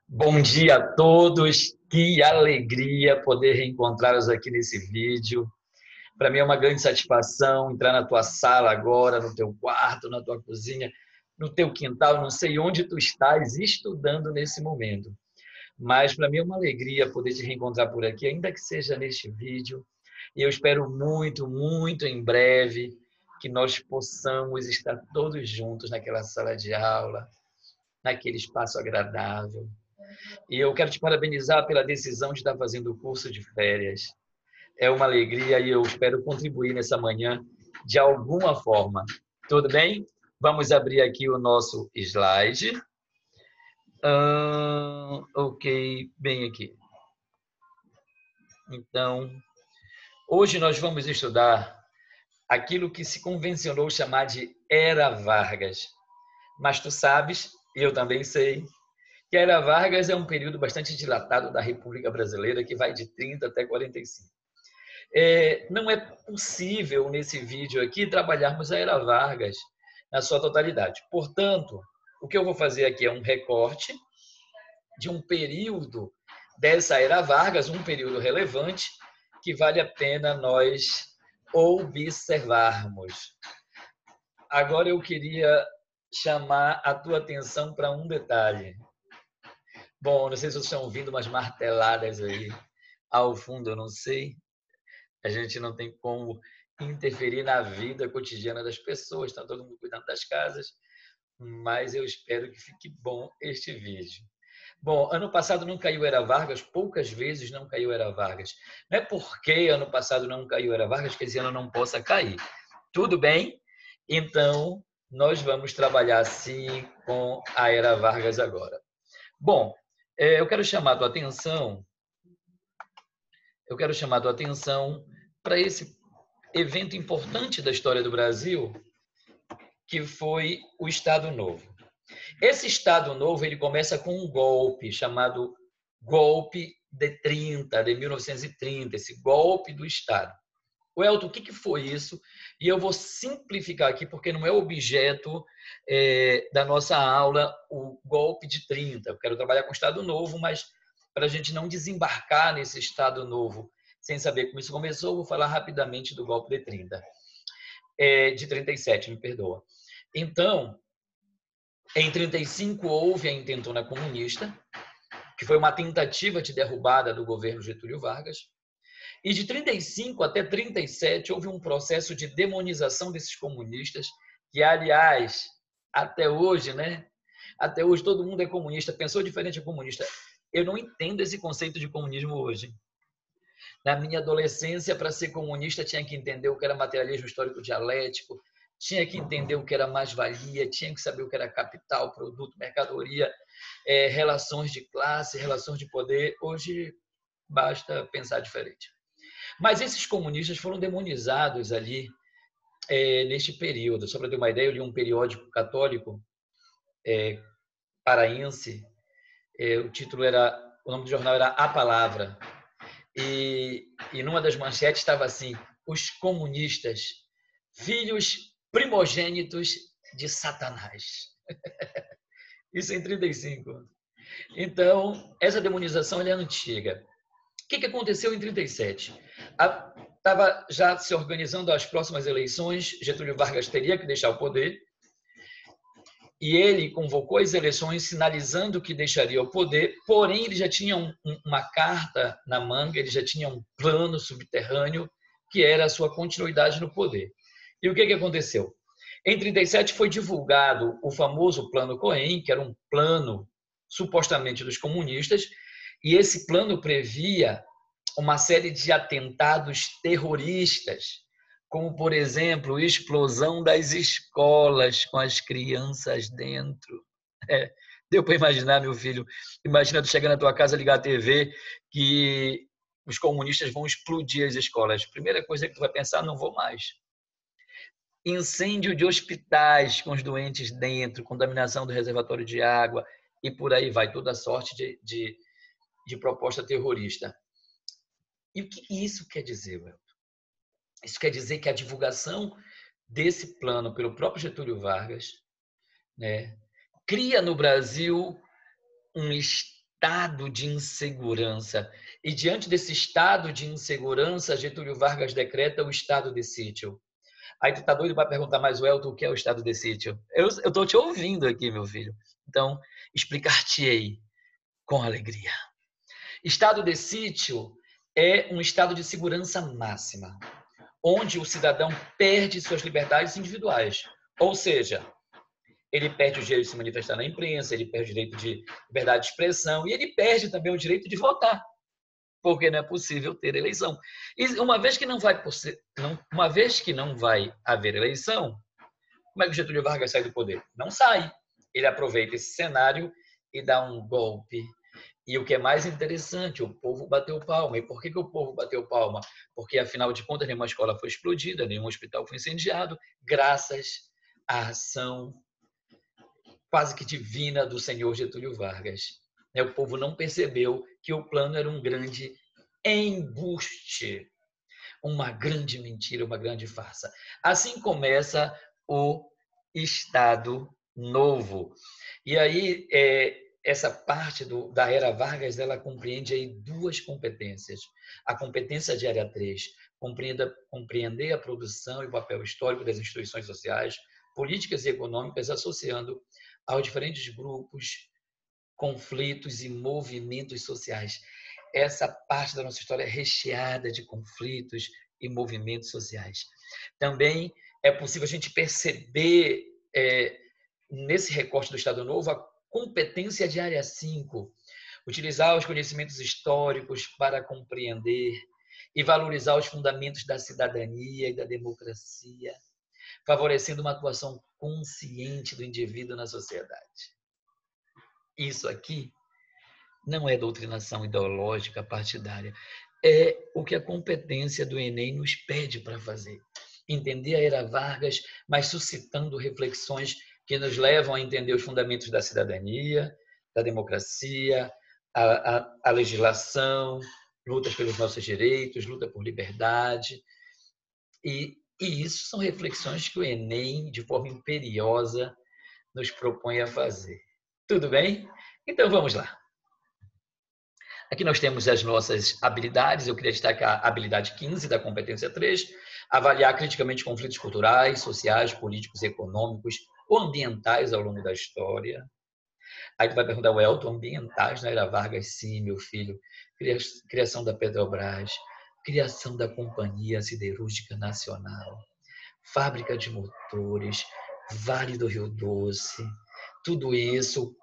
Bom dia a todos, que alegria poder reencontrá-los aqui nesse vídeo. Para mim é uma grande satisfação entrar na tua sala agora, no teu quarto, na tua cozinha, no teu quintal, não sei onde tu estás estudando nesse momento. Mas para mim é uma alegria poder te reencontrar por aqui, ainda que seja neste vídeo. E eu espero muito, muito em breve que nós possamos estar todos juntos naquela sala de aula, naquele espaço agradável. E eu quero te parabenizar pela decisão de estar fazendo o curso de férias. É uma alegria e eu espero contribuir nessa manhã de alguma forma. Tudo bem? Vamos abrir aqui o nosso slide. Ok, bem aqui. Então, hoje nós vamos estudar aquilo que se convencionou chamar de Era Vargas. Mas tu sabes, e eu também sei, que a Era Vargas é um período bastante dilatado da República Brasileira, que vai de 30 até 45. Não é possível, nesse vídeo aqui, trabalharmos a Era Vargas na sua totalidade. Portanto, o que eu vou fazer aqui é um recorte de um período dessa Era Vargas, um período relevante, que vale a pena nós observarmos. Agora eu queria chamar a tua atenção para um detalhe. Bom, não sei se vocês estão ouvindo umas marteladas aí ao fundo, eu não sei. A gente não tem como interferir na vida cotidiana das pessoas, está todo mundo cuidando das casas, mas eu espero que fique bom este vídeo. Bom, ano passado não caiu Era Vargas, poucas vezes não caiu Era Vargas. Não é porque ano passado não caiu Era Vargas que esse ano não possa cair. Tudo bem? Então, nós vamos trabalhar assim com a Era Vargas agora. Bom, eu quero chamar a tua atenção para esse evento importante da história do Brasil, que foi o Estado Novo. Esse Estado Novo ele começa com um golpe chamado Golpe de 30, de 1930, esse golpe do Estado. Welton, o que foi isso? E eu vou simplificar aqui, porque não é objeto da nossa aula o golpe de 30. Eu quero trabalhar com o Estado Novo, mas para a gente não desembarcar nesse Estado Novo sem saber como isso começou, vou falar rapidamente do golpe de 30. De 37, me perdoa. Então, em 35 houve a intentona comunista, que foi uma tentativa de derrubada do governo Getúlio Vargas. E de 35 até 37 houve um processo de demonização desses comunistas, que, aliás, até hoje, né? Até hoje todo mundo é comunista, pensou diferente é comunista. Eu não entendo esse conceito de comunismo hoje. Na minha adolescência, para ser comunista, tinha que entender o que era materialismo histórico dialético, tinha que entender o que era mais-valia, tinha que saber o que era capital, produto, mercadoria, relações de classe, relações de poder. Hoje, basta pensar diferente. Mas esses comunistas foram demonizados ali neste período. Só para ter uma ideia, eu li um periódico católico paraense, o nome do jornal era A Palavra, e numa das manchetes estava assim: os comunistas, filhos primogênitos de Satanás. Isso em 35. Então, essa demonização é antiga. O que aconteceu em 37? Estava já se organizando as próximas eleições, Getúlio Vargas teria que deixar o poder, e ele convocou as eleições sinalizando que deixaria o poder, porém ele já tinha uma carta na manga, ele já tinha um plano subterrâneo que era a sua continuidade no poder. E o que aconteceu? Em 37 foi divulgado o famoso Plano Cohen, que era um plano supostamente dos comunistas, e esse plano previa uma série de atentados terroristas, como, por exemplo, explosão das escolas com as crianças dentro. Deu para imaginar, meu filho? Imagina tu chegar na tua casa, ligar a TV, que os comunistas vão explodir as escolas. Primeira coisa que tu vai pensar, não vou mais. Incêndio de hospitais com os doentes dentro, contaminação do reservatório de água, e por aí vai, toda sorte de proposta terrorista. E o que isso quer dizer, Welton? Isso quer dizer que a divulgação desse plano pelo próprio Getúlio Vargas, né, cria no Brasil um estado de insegurança. E diante desse estado de insegurança, Getúlio Vargas decreta o estado de sítio. Aí tu tá doido para perguntar mais, Welton, o que é o estado de sítio? Eu estou te ouvindo aqui, meu filho. Então, explicar-te-ei com alegria. Estado de sítio é um estado de segurança máxima, onde o cidadão perde suas liberdades individuais. Ou seja, ele perde o direito de se manifestar na imprensa, ele perde o direito de liberdade de expressão e ele perde também o direito de votar, porque não é possível ter eleição. E uma vez que não vai haver eleição, como é que o Getúlio Vargas sai do poder? Não sai. Ele aproveita esse cenário e dá um golpe. E o que é mais interessante, o povo bateu palma. E por que o povo bateu palma? Porque, afinal de contas, nenhuma escola foi explodida, nenhum hospital foi incendiado, graças à ação quase que divina do senhor Getúlio Vargas. O povo não percebeu que o plano era um grande embuste, uma grande mentira, uma grande farsa. Assim começa o Estado Novo. E aí, essa parte da era Vargas, ela compreende aí duas competências. A competência de área 3, compreender a produção e o papel histórico das instituições sociais, políticas e econômicas, associando aos diferentes grupos, conflitos e movimentos sociais. Essa parte da nossa história é recheada de conflitos e movimentos sociais. Também é possível a gente perceber, nesse recorte do Estado Novo, a competência de área 5, utilizar os conhecimentos históricos para compreender e valorizar os fundamentos da cidadania e da democracia, favorecendo uma atuação consciente do indivíduo na sociedade. Isso aqui não é doutrinação ideológica partidária, é o que a competência do Enem nos pede para fazer. Entender a era Vargas, mas suscitando reflexões que nos levam a entender os fundamentos da cidadania, da democracia, a legislação, lutas pelos nossos direitos, luta por liberdade. E isso são reflexões que o Enem, de forma imperiosa, nos propõe a fazer. Tudo bem? Então vamos lá. Aqui nós temos as nossas habilidades. Eu queria destacar a habilidade 15 da competência 3, avaliar criticamente conflitos culturais, sociais, políticos, econômicos ou ambientais ao longo da história. Aí tu vai perguntar, Welton, ambientais na era Vargas? Sim, meu filho. Criação da Petrobras, criação da Companhia Siderúrgica Nacional, fábrica de motores, Vale do Rio Doce, tudo isso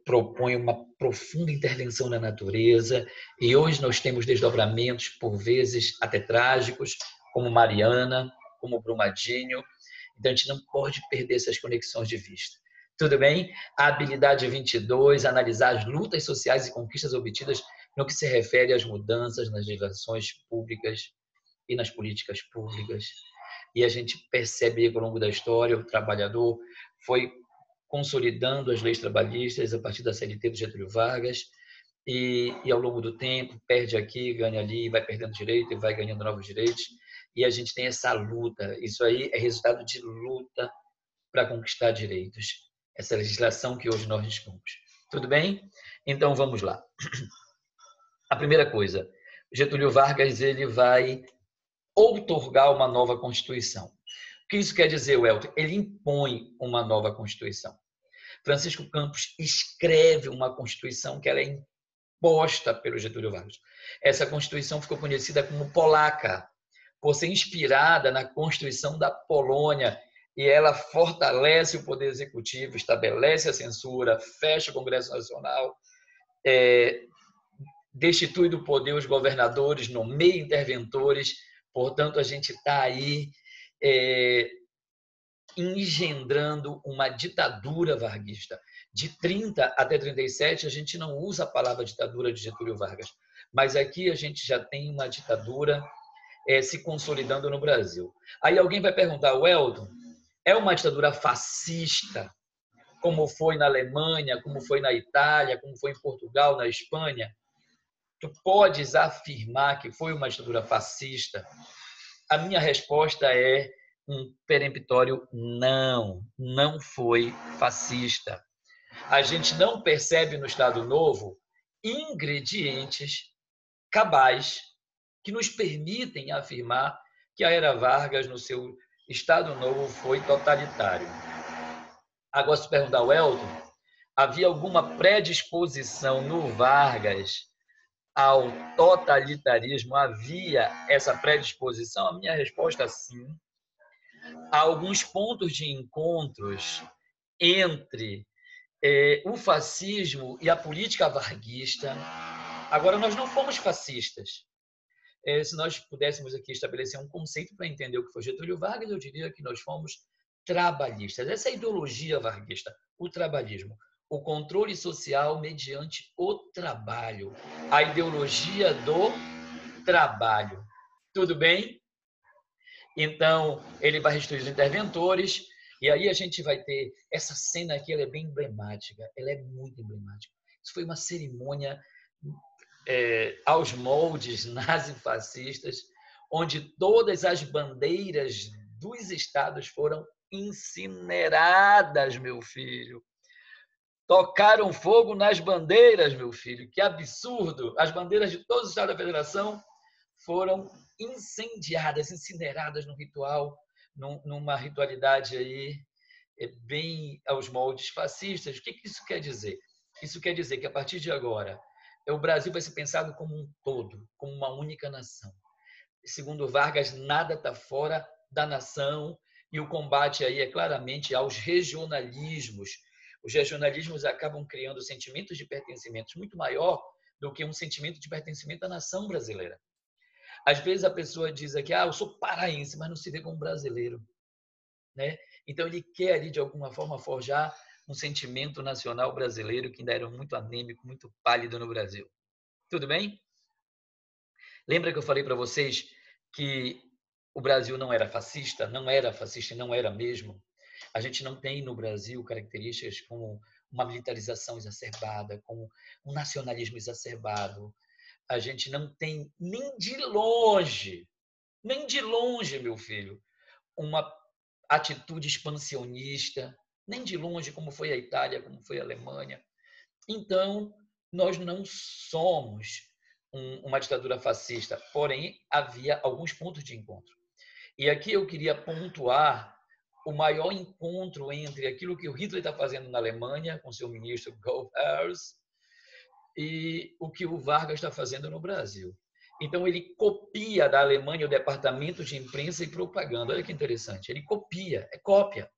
propõe uma profunda intervenção na natureza, e hoje nós temos desdobramentos, por vezes até trágicos, como Mariana, como Brumadinho. Então, a gente não pode perder essas conexões de vista. Tudo bem? A habilidade 22, analisar as lutas sociais e conquistas obtidas no que se refere às mudanças nas legislações públicas e nas políticas públicas. E a gente percebe que, ao longo da história, o trabalhador foi consolidando as leis trabalhistas a partir da CLT do Getúlio Vargas e ao longo do tempo perde aqui, ganha ali, vai perdendo direito e vai ganhando novos direitos. E a gente tem essa luta. Isso aí é resultado de luta para conquistar direitos. Essa legislação que hoje nós dispomos. Tudo bem? Então vamos lá. A primeira coisa, Getúlio Vargas ele vai outorgar uma nova Constituição. O que isso quer dizer, Welton? Ele impõe uma nova Constituição. Francisco Campos escreve uma Constituição que ela é imposta pelo Getúlio Vargas. Essa Constituição ficou conhecida como polaca, por ser inspirada na Constituição da Polônia, e ela fortalece o poder executivo, estabelece a censura, fecha o Congresso Nacional, destitui do poder os governadores, nomeia interventores. Portanto, a gente está aí engendrando uma ditadura varguista. De 30 até 37, a gente não usa a palavra ditadura de Getúlio Vargas, mas aqui a gente já tem uma ditadura se consolidando no Brasil. Aí alguém vai perguntar, Welton, é uma ditadura fascista, como foi na Alemanha, como foi na Itália, como foi em Portugal, na Espanha? Tu podes afirmar que foi uma ditadura fascista? A minha resposta é um peremptório não, não foi fascista. A gente não percebe no Estado Novo ingredientes cabais que nos permitem afirmar que a era Vargas, no seu Estado Novo, foi totalitário. Agora, se perguntar ao Elton, havia alguma predisposição no Vargas ao totalitarismo? Havia essa predisposição? A minha resposta é sim. Há alguns pontos de encontros entre o fascismo e a política varguista. Agora, nós não fomos fascistas. Se nós pudéssemos aqui estabelecer um conceito para entender o que foi Getúlio Vargas, eu diria que nós fomos trabalhistas. Essa é a ideologia varguista, o trabalhismo. O controle social mediante o trabalho. A ideologia do trabalho. Tudo bem? Então, ele vai restituir os interventores, e aí a gente vai ter essa cena aqui, ela é bem emblemática, ela é muito emblemática. Isso foi uma cerimônia aos moldes nazifascistas, onde todas as bandeiras dos estados foram incineradas, meu filho. Tocaram fogo nas bandeiras, meu filho. Que absurdo! As bandeiras de todos os estados da federação foram incendiadas, incineradas no ritual, numa ritualidade aí bem aos moldes fascistas. O que isso quer dizer? Isso quer dizer que, a partir de agora, o Brasil vai ser pensado como um todo, como uma única nação. Segundo Vargas, nada está fora da nação, e o combate aí é claramente aos regionalismos. Os regionalismos acabam criando sentimentos de pertencimento muito maior do que um sentimento de pertencimento à nação brasileira. Às vezes a pessoa diz aqui, eu sou paraense, mas não se vê como brasileiro, né? Então ele quer ali, de alguma forma, forjar um sentimento nacional brasileiro que ainda era muito anêmico, muito pálido no Brasil. Tudo bem? Lembra que eu falei para vocês que o Brasil não era fascista e não era mesmo? A gente não tem no Brasil características como uma militarização exacerbada, como um nacionalismo exacerbado. A gente não tem nem de longe, meu filho, uma atitude expansionista, nem de longe como foi a Itália, como foi a Alemanha. Então, nós não somos uma ditadura fascista, porém, havia alguns pontos de encontro. E aqui eu queria pontuar o maior encontro entre aquilo que o Hitler está fazendo na Alemanha, com seu ministro Goebbels, e o que o Vargas está fazendo no Brasil. Então, ele copia da Alemanha o departamento de imprensa e propaganda. Olha que interessante. Ele copia, é cópia.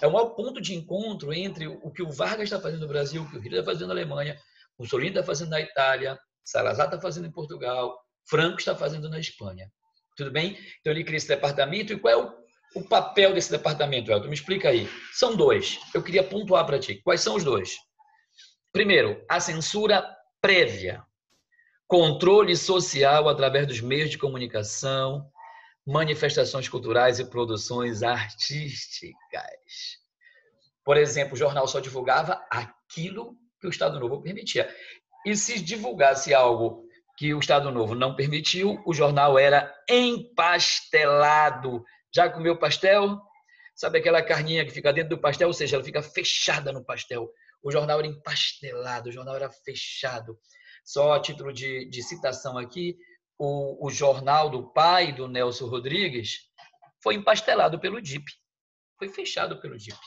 É o maior ponto de encontro entre o que o Vargas está fazendo no Brasil, o que o Hitler está fazendo na Alemanha, o Mussolini está fazendo na Itália, Salazar está fazendo em Portugal, Franco está fazendo na Espanha. Tudo bem? Então, ele cria esse departamento. E qual é o papel desse departamento, Elton? Me explica aí. São dois. Eu queria pontuar para ti. Quais são os dois? Primeiro, a censura prévia. Controle social através dos meios de comunicação, manifestações culturais e produções artísticas. Por exemplo, o jornal só divulgava aquilo que o Estado Novo permitia. E se divulgasse algo que o Estado Novo não permitiu, o jornal era empastelado. Já comeu pastel? Sabe aquela carninha que fica dentro do pastel? Ou seja, ela fica fechada no pastel. O jornal era empastelado, o jornal era fechado. Só a título de citação aqui, o jornal do pai do Nelson Rodrigues foi empastelado pelo DIP, foi fechado pelo DIP.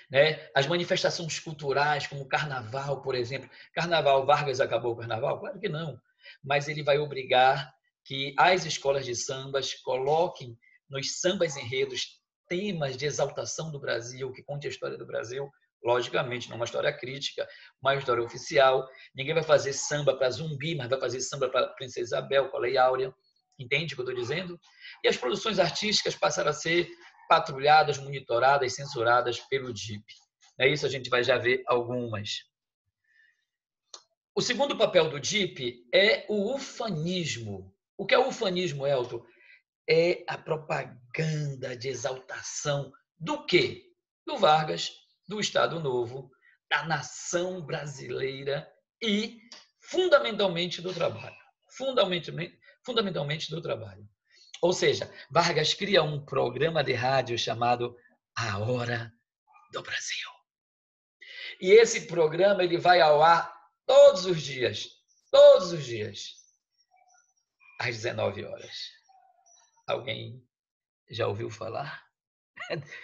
Né? As manifestações culturais, como o carnaval, por exemplo. Carnaval, Vargas acabou o carnaval? Claro que não. Mas ele vai obrigar que as escolas de sambas coloquem nos sambas enredos temas de exaltação do Brasil, que conte a história do Brasil, logicamente, não uma história crítica, uma história oficial. Ninguém vai fazer samba para Zumbi, mas vai fazer samba para Princesa Isabel, para Lei Áurea. Entende o que eu estou dizendo? E as produções artísticas passaram a ser patrulhadas, monitoradas, censuradas pelo DIP. É isso, a gente vai já ver algumas. O segundo papel do DIP é o ufanismo. O que é o ufanismo, Elton? É a propaganda de exaltação do quê? Do Vargas, do Estado Novo, da nação brasileira e, fundamentalmente, do trabalho. Fundamentalmente do trabalho. Ou seja, Vargas cria um programa de rádio chamado A Hora do Brasil. E esse programa ele vai ao ar todos os dias, às 19 horas. Alguém já ouviu falar?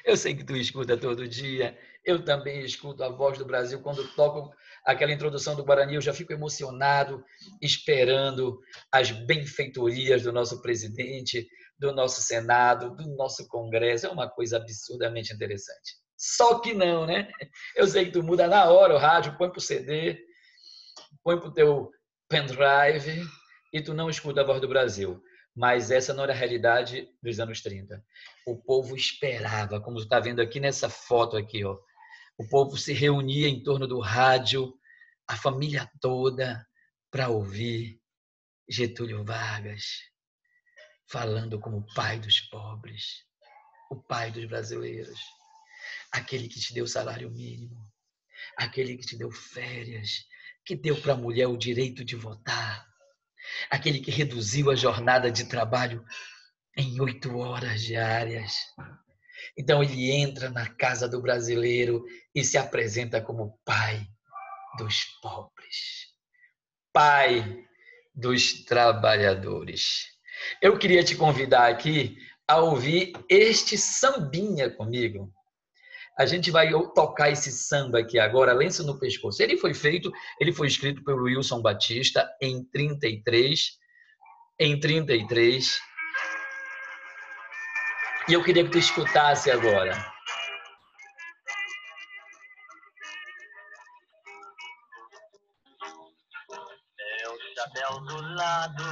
Eu sei que tu escuta todo dia, eu também escuto a Voz do Brasil. Quando toco aquela introdução do Guarani, eu já fico emocionado, esperando as benfeitorias do nosso presidente, do nosso Senado, do nosso Congresso. É uma coisa absurdamente interessante. Só que não, né? Eu sei que tu muda na hora o rádio, põe para o CD, põe para o teu pendrive e tu não escuta a Voz do Brasil. Mas essa não era a realidade dos anos 30. O povo esperava, como tu está vendo aqui nessa foto aqui, ó. O povo se reunia em torno do rádio, a família toda, para ouvir Getúlio Vargas falando como o pai dos pobres, o pai dos brasileiros, aquele que te deu salário mínimo, aquele que te deu férias, que deu para a mulher o direito de votar, aquele que reduziu a jornada de trabalho em 8 horas diárias. Então ele entra na casa do brasileiro e se apresenta como pai dos pobres, pai dos trabalhadores. Eu queria te convidar aqui a ouvir este sambinha comigo. A gente vai tocar esse samba aqui agora, Lenço no Pescoço. Ele foi escrito pelo Wilson Batista em 33, e eu queria que tu escutasse agora. Meu chapéu do lado,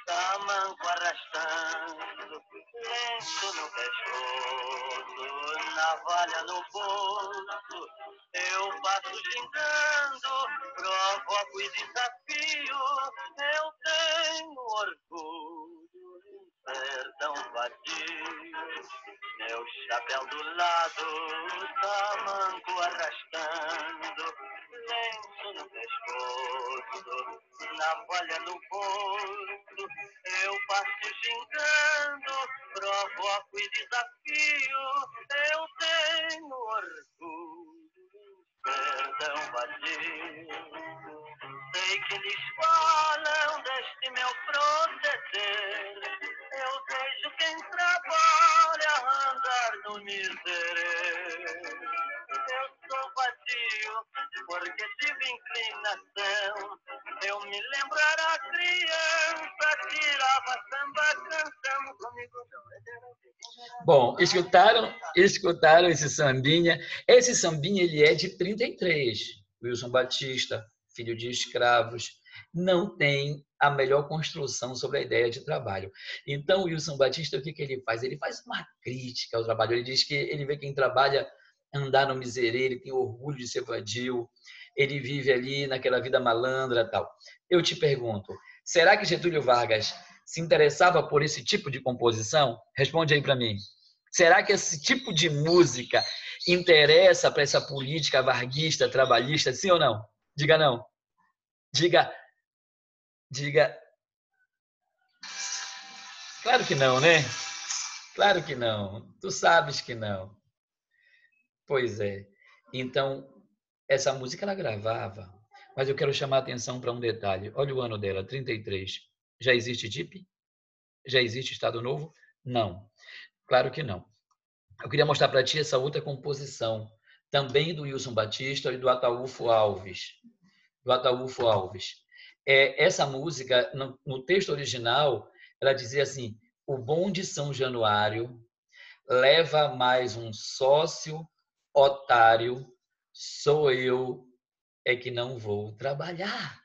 tamanco arrastando, lenço no pescoço, navalha no bolso, eu passo gingando, provoco e desafio, eu tenho orgulho em ser tão vadio. Meu chapéu do lado, tamanco arrastando, lenço no pescoço, navalha no bolso, eu passo gingando, provoco e desafio, eu tenho orgulho em ser tão vadio. Sei que eles falam deste meu proceder, eu vejo quem trabalha andar no miséria. Eu sou vadio porque tive inclinação. Eu me lembro era criança, tirava samba canção comigo. Bom, escutaram esse sambinha? Esse sambinha ele é de 33. Wilson Batista, filho de escravos, não tem a melhor construção sobre a ideia de trabalho. Então, o Wilson Batista, o que ele faz? Ele faz uma crítica ao trabalho. Ele diz que ele vê quem trabalha andar no miserê, ele tem orgulho de ser vadio, ele vive ali naquela vida malandra tal. Eu te pergunto, será que Getúlio Vargas se interessava por esse tipo de composição? Responde aí para mim. Será que esse tipo de música interessa para essa política varguista, trabalhista, sim ou não? Diga não. Diga. Claro que não, né? Claro que não. Tu sabes que não. Pois é. Então, essa música ela gravava, mas eu quero chamar a atenção para um detalhe. Olha o ano dela, 33. Já existe DIP? Já existe Estado Novo? Não. Claro que não. Eu queria mostrar para ti essa outra composição, também do Wilson Batista e do Ataúfo Alves. Essa música, no texto original, ela dizia assim: o bom de São Januário leva mais um sócio otário, sou eu é que não vou trabalhar.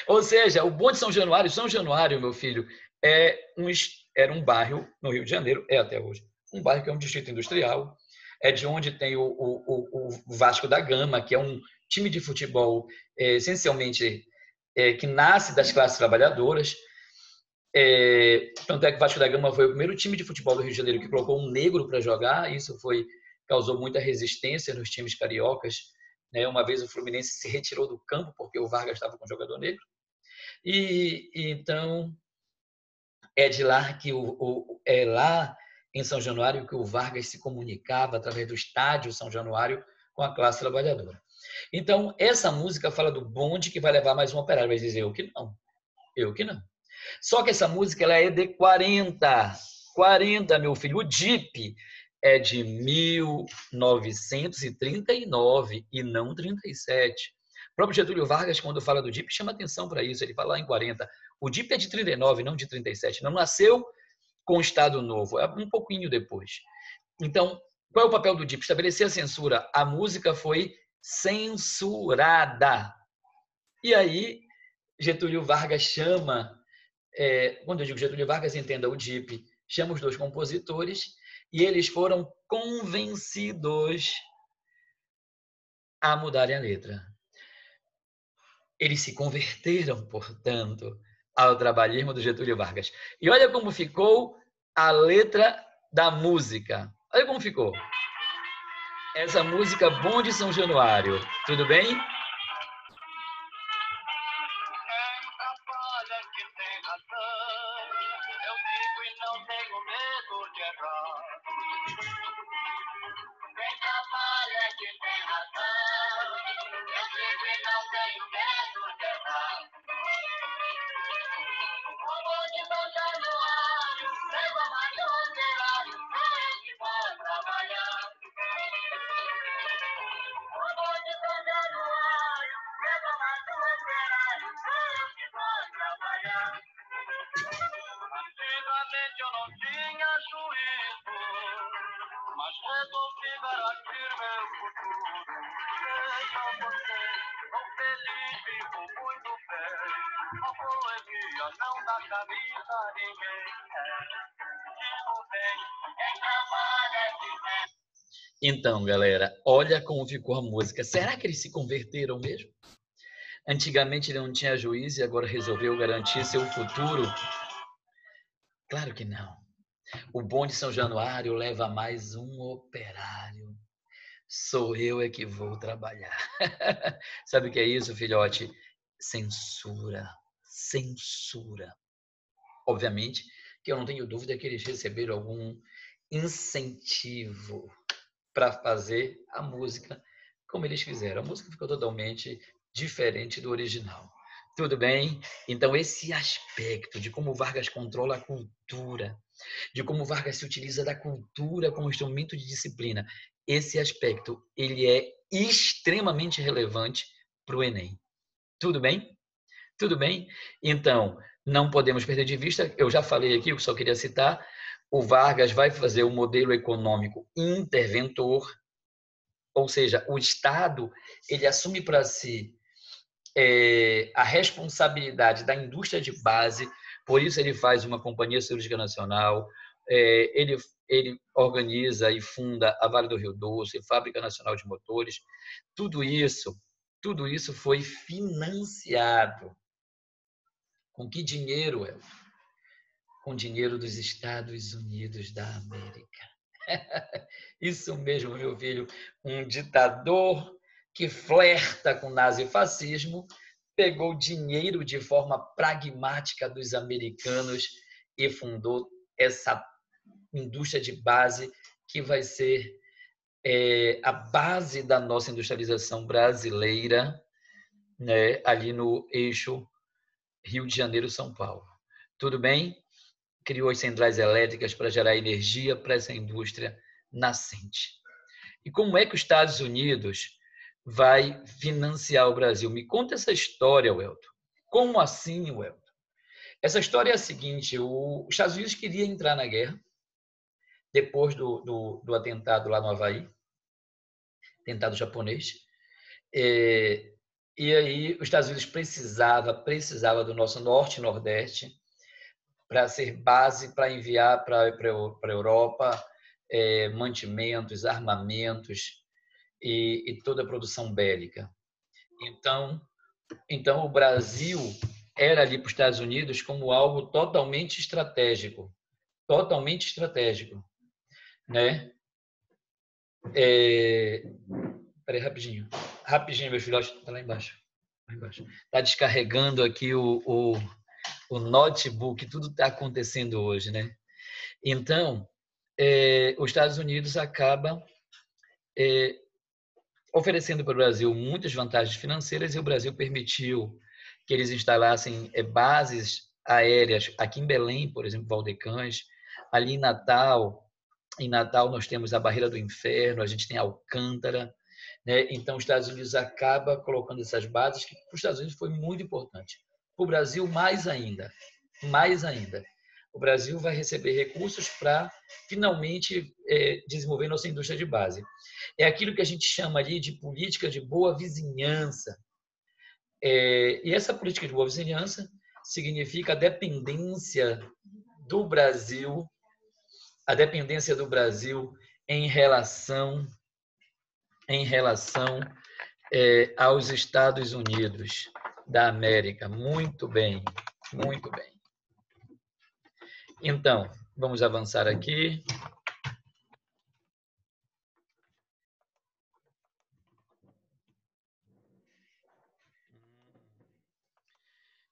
Ou seja, o bom de São Januário, meu filho, era um bairro no Rio de Janeiro, é até hoje, um bairro que é um distrito industrial, é de onde tem o Vasco da Gama, que é um time de futebol essencialmente que nasce das classes trabalhadoras. Tanto é que o Vasco da Gama foi o primeiro time de futebol do Rio de Janeiro que colocou um negro para jogar. Isso causou muita resistência nos times cariocas. Uma vez o Fluminense se retirou do campo porque o Vargas estava com um jogador negro. E então é de lá que é lá em São Januário que o Vargas se comunicava através do estádio São Januário com a classe trabalhadora. Então, essa música fala do bonde que vai levar mais um operário. Vai dizer, eu que não. Eu que não. Só que essa música ela é de 40. 40, meu filho. O DIP é de 1939 e não 37. O próprio Getúlio Vargas, quando fala do DIP, chama atenção para isso. Ele fala lá em 40. O DIP é de 39, não de 37. Não nasceu com o Estado Novo, é um pouquinho depois. Então, qual é o papel do DIP? Estabelecer a censura. A música foi censurada. E aí, Getúlio Vargas chama, quando eu digo Getúlio Vargas, entenda o DIP, chama os dois compositores e eles foram convencidos a mudarem a letra. Eles se converteram, portanto, ao trabalhismo do Getúlio Vargas. E olha como ficou a letra da música. Olha como ficou. Essa música Bonde São Januário. Tudo bem? Então, galera, olha como ficou a música. Será que eles se converteram mesmo? Antigamente ele não tinha juízo e agora resolveu garantir seu futuro? Claro que não. O bonde São Januário leva mais um operário. Sou eu é que vou trabalhar. Sabe o que é isso, filhote? Censura. Censura. Obviamente que eu não tenho dúvida que eles receberam algum incentivo para fazer a música como eles fizeram. A música ficou totalmente diferente do original. Tudo bem? Então, esse aspecto de como Vargas controla a cultura, de como Vargas se utiliza da cultura como instrumento de disciplina, esse aspecto ele é extremamente relevante para o Enem. Tudo bem? Tudo bem? Então, não podemos perder de vista, eu já falei aqui, eu só queria citar, o Vargas vai fazer o modelo econômico interventor, ou seja, o Estado ele assume para si a responsabilidade da indústria de base, por isso ele faz uma companhia cirúrgica nacional, ele organiza e funda a Vale do Rio Doce, Fábrica Nacional de Motores, tudo isso foi financiado. Com que dinheiro, Elton? Com dinheiro dos Estados Unidos da América. Isso mesmo, meu filho. Um ditador que flerta com o nazifascismo pegou dinheiro de forma pragmática dos americanos e fundou essa indústria de base que vai ser a base da nossa industrialização brasileira, né, ali no eixo Rio de Janeiro-São Paulo. Tudo bem? Criou as centrais elétricas para gerar energia para essa indústria nascente. E como é que os Estados Unidos vai financiar o Brasil? Me conta essa história, Welton. Como assim, Welton? Essa história é a seguinte, os Estados Unidos queria entrar na guerra depois do atentado lá no Havaí, atentado japonês, e aí os Estados Unidos precisava do nosso norte e nordeste para ser base para enviar para a Europa mantimentos, armamentos e toda a produção bélica. Então o Brasil era ali para os Estados Unidos como algo totalmente estratégico, né? Peraí, rapidinho, meu filho, está lá embaixo. Está descarregando aqui o notebook, tudo está acontecendo hoje, né? Então, os Estados Unidos acaba oferecendo para o Brasil muitas vantagens financeiras, e o Brasil permitiu que eles instalassem bases aéreas aqui em Belém, por exemplo, Valdecães, ali em Natal nós temos a Barreira do Inferno, a gente tem Alcântara, né? Então os Estados Unidos acaba colocando essas bases, que para os Estados Unidos foi muito importante. Para o Brasil, mais ainda. O Brasil vai receber recursos para finalmente desenvolver nossa indústria de base. É aquilo que a gente chama ali de política de boa vizinhança. E essa política de boa vizinhança significa a dependência do Brasil em relação aos Estados Unidos da América. Muito bem, muito bem. Então, vamos avançar aqui.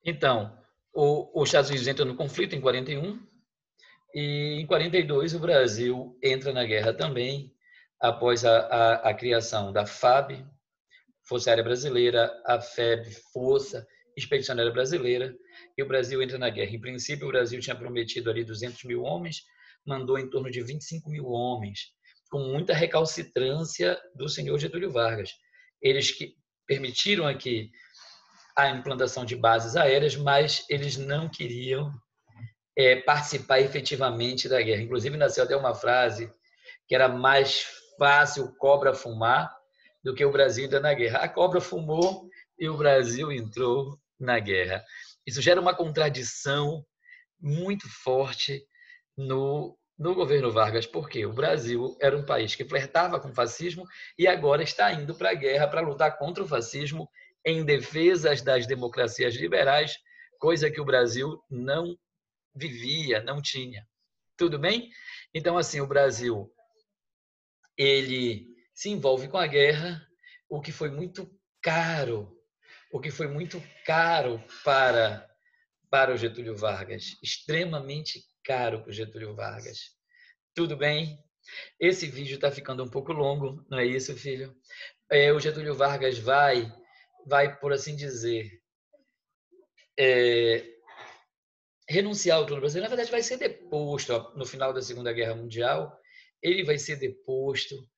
Então, os Estados Unidos entram no conflito em 41 e em 42 o Brasil entra na guerra também, após a criação da FAB, Força Aérea Brasileira, a FEB, Força Expedicionária Brasileira, e o Brasil entra na guerra. Em princípio, o Brasil tinha prometido ali 200 mil homens, mandou em torno de 25 mil homens, com muita recalcitrância do senhor Getúlio Vargas. Eles que permitiram aqui a implantação de bases aéreas, mas eles não queriam participar efetivamente da guerra. Inclusive, nasceu até uma frase que era mais fácil cobra fumar do que o Brasil entrar na guerra. A cobra fumou e o Brasil entrou na guerra. Isso gera uma contradição muito forte no governo Vargas, porque o Brasil era um país que flertava com o fascismo e agora está indo para a guerra para lutar contra o fascismo em defesa das democracias liberais, coisa que o Brasil não vivia, não tinha. Tudo bem? Então, assim, o Brasil ele se envolve com a guerra, o que foi muito caro para o Getúlio Vargas, extremamente caro para o Getúlio Vargas. Tudo bem? Esse vídeo está ficando um pouco longo, não é isso, filho? O Getúlio Vargas vai, por assim dizer, renunciar ao trono brasileiro. Na verdade, vai ser deposto no final da Segunda Guerra Mundial. Ele vai ser deposto,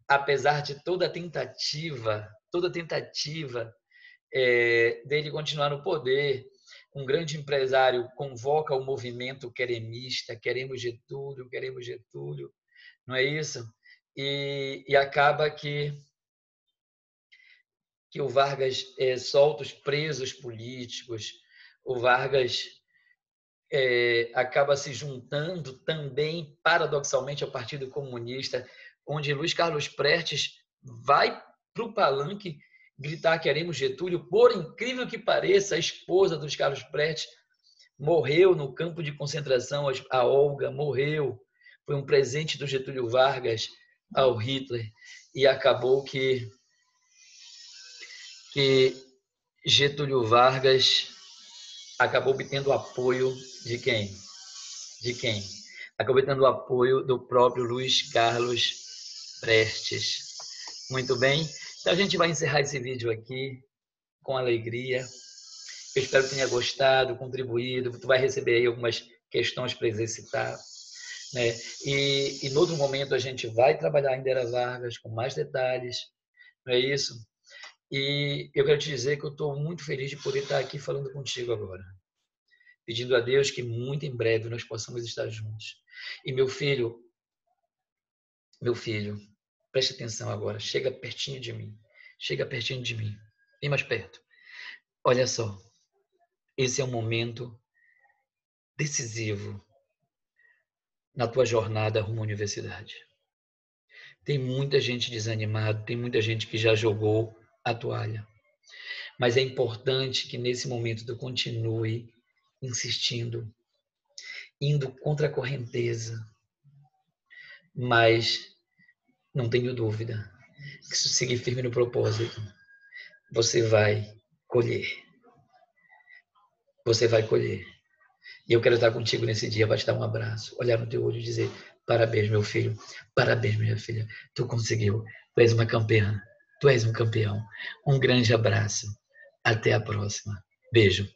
apesar de toda a tentativa dele continuar no poder. Um grande empresário convoca o movimento queremista, queremos Getúlio, não é isso? E acaba que o Vargas solta os presos políticos, o Vargas acaba se juntando também, paradoxalmente, ao Partido Comunista, onde Luiz Carlos Prestes vai para o palanque gritar queremos Getúlio. Por incrível que pareça, a esposa dos Carlos Prestes morreu no campo de concentração, a Olga morreu. Foi um presente do Getúlio Vargas ao Hitler, e acabou que Getúlio Vargas acabou obtendo o apoio de quem? Acabou obtendo o apoio do próprio Luiz Carlos Prestes. Muito bem. Então a gente vai encerrar esse vídeo aqui com alegria. Eu espero que tenha gostado, contribuído. Tu vai receber aí algumas questões para exercitar, né? E em outro momento a gente vai trabalhar em Era Vargas com mais detalhes, não é isso? E eu quero te dizer que eu estou muito feliz de poder estar aqui falando contigo agora, pedindo a Deus que muito em breve nós possamos estar juntos. E meu filho, preste atenção agora, chega pertinho de mim, vem mais perto. Olha só, esse é um momento decisivo na tua jornada rumo à universidade. Tem muita gente desanimada, tem muita gente que já jogou a toalha. Mas é importante que nesse momento tu continue insistindo, indo contra a correnteza. Mas não tenho dúvida que se seguir firme no propósito, você vai colher. Você vai colher. E eu quero estar contigo nesse dia, vai te dar um abraço, olhar no teu olho e dizer: parabéns, meu filho, parabéns, minha filha, tu conseguiu, tu és uma campeã. Tu és um campeão. Um grande abraço. Até a próxima. Beijo.